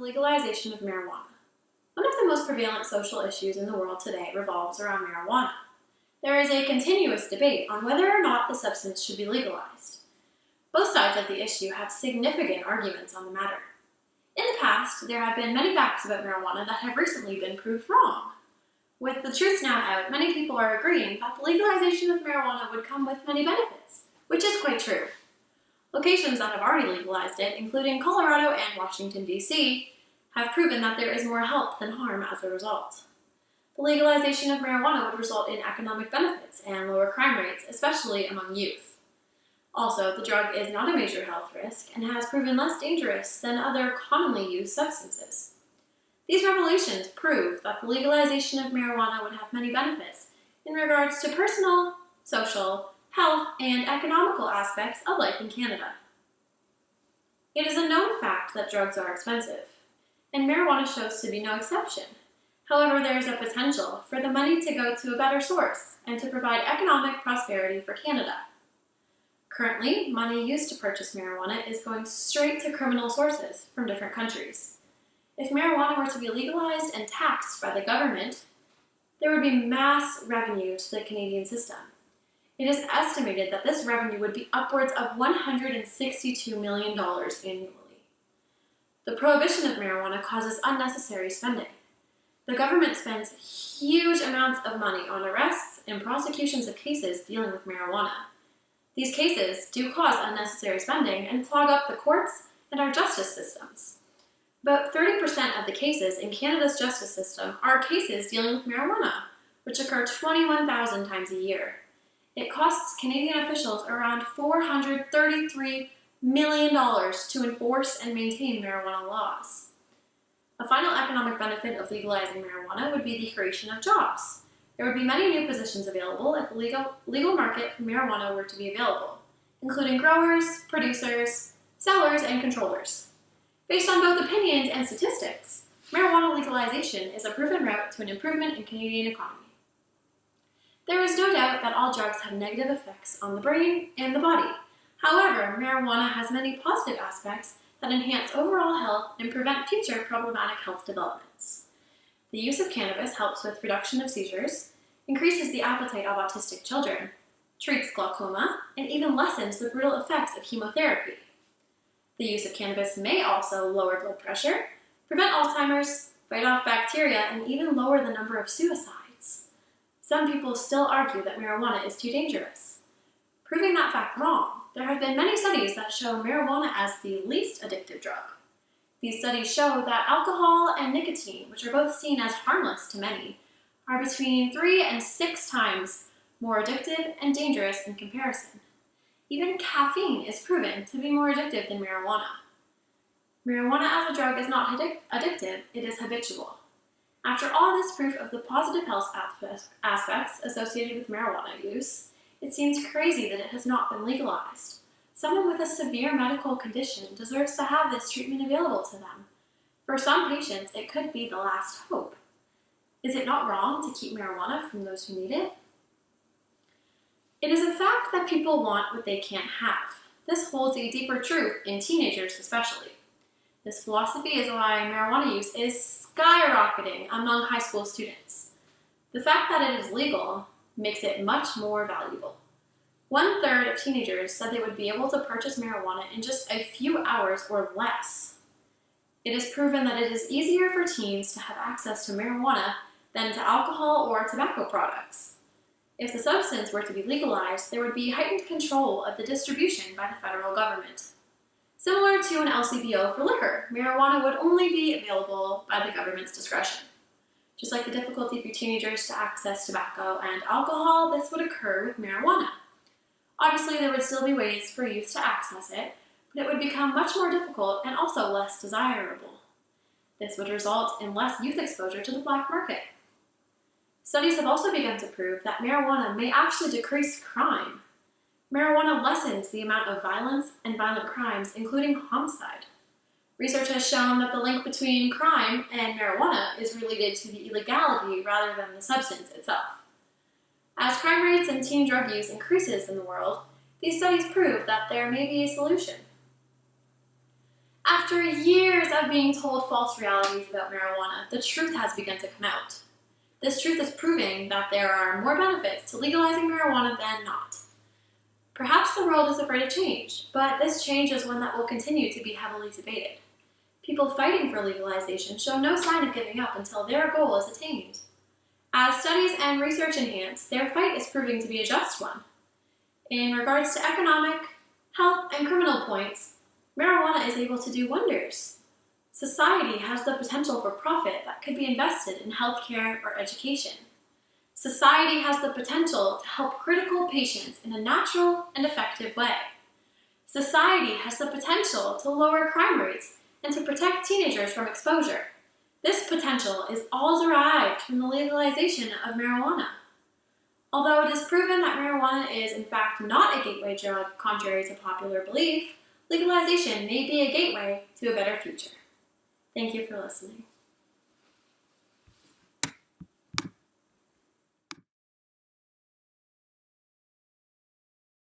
the legalization of marijuana. One of the most prevalent social issues in the world today revolves around marijuana. There is a continuous debate on whether or not the substance should be legalized. Both sides of the issue have significant arguments on the matter. In the past, there have been many facts about marijuana that have recently been proved wrong. With the truth now out, many people are agreeing that the legalization of marijuana would come with many benefits, which is quite true. Locations that have already legalized it, including Colorado and Washington, D.C., have proven that there is more help than harm as a result. The legalization of marijuana would result in economic benefits and lower crime rates, especially among youth. Also, the drug is not a major health risk and has proven less dangerous than other commonly used substances. These revelations prove that the legalization of marijuana would have many benefits in regards to personal, social, health, and economical aspects of life in Canada. It is a known fact that drugs are expensive, and marijuana shows to be no exception. However, there is a potential for the money to go to a better source and to provide economic prosperity for Canada. Currently, money used to purchase marijuana is going straight to criminal sources from different countries. If marijuana were to be legalized and taxed by the government, there would be mass revenue to the Canadian system. It is estimated that this revenue would be upwards of $162 million annually. The prohibition of marijuana causes unnecessary spending. The government spends huge amounts of money on arrests and prosecutions of cases dealing with marijuana. These cases do cause unnecessary spending and clog up the courts and our justice systems. About 30% of the cases in Canada's justice system are cases dealing with marijuana, which occur 21,000 times a year. It costs Canadian officials around $433 million to enforce and maintain marijuana laws. A final economic benefit of legalizing marijuana would be the creation of jobs. There would be many new positions available if the legal market for marijuana were to be available, including growers, producers, sellers, and controllers. Based on both opinions and statistics, marijuana legalization is a proven route to an improvement in Canadian economy. There is no doubt that all drugs have negative effects on the brain and the body. However, marijuana has many positive aspects that enhance overall health and prevent future problematic health developments. The use of cannabis helps with reduction of seizures, increases the appetite of autistic children, treats glaucoma, and even lessens the brutal effects of chemotherapy. The use of cannabis may also lower blood pressure, prevent Alzheimer's, fight off bacteria, and even lower the number of suicides. Some people still argue that marijuana is too dangerous. Proving that fact wrong, there have been many studies that show marijuana as the least addictive drug. These studies show that alcohol and nicotine, which are both seen as harmless to many, are between 3 and 6 times more addictive and dangerous in comparison. Even caffeine is proven to be more addictive than marijuana. Marijuana as a drug is not addictive, it is habitual. After all this proof of the positive health aspects associated with marijuana use, it seems crazy that it has not been legalized. Someone with a severe medical condition deserves to have this treatment available to them. For some patients, it could be the last hope. Is it not wrong to keep marijuana from those who need it? It is a fact that people want what they can't have. This holds a deeper truth in teenagers especially. This philosophy is why marijuana use is skyrocketing among high school students. The fact that it is legal makes it much more valuable. 1/3 of teenagers said they would be able to purchase marijuana in just a few hours or less. It is proven that it is easier for teens to have access to marijuana than to alcohol or tobacco products. If the substance were to be legalized, there would be heightened control of the distribution by the federal government. Similar to an LCBO for liquor, marijuana would only be available by the government's discretion. Just like the difficulty for teenagers to access tobacco and alcohol, this would occur with marijuana. Obviously, there would still be ways for youth to access it, but it would become much more difficult and also less desirable. This would result in less youth exposure to the black market. Studies have also begun to prove that marijuana may actually decrease crime. Marijuana lessens the amount of violence and violent crimes, including homicide. Research has shown that the link between crime and marijuana is related to the illegality rather than the substance itself. As crime rates and teen drug use increases in the world, these studies prove that there may be a solution. After years of being told false realities about marijuana, the truth has begun to come out. This truth is proving that there are more benefits to legalizing marijuana than not. Perhaps the world is afraid of change, but this change is one that will continue to be heavily debated. People fighting for legalization show no sign of giving up until their goal is attained. As studies and research enhance, their fight is proving to be a just one. In regards to economic, health, and criminal points, marijuana is able to do wonders. Society has the potential for profit that could be invested in healthcare or education. Society has the potential to help critical patients in a natural and effective way. Society has the potential to lower crime rates and to protect teenagers from exposure. This potential is all derived from the legalization of marijuana. Although it is proven that marijuana is in fact not a gateway drug contrary to popular belief, legalization may be a gateway to a better future. Thank you for listening.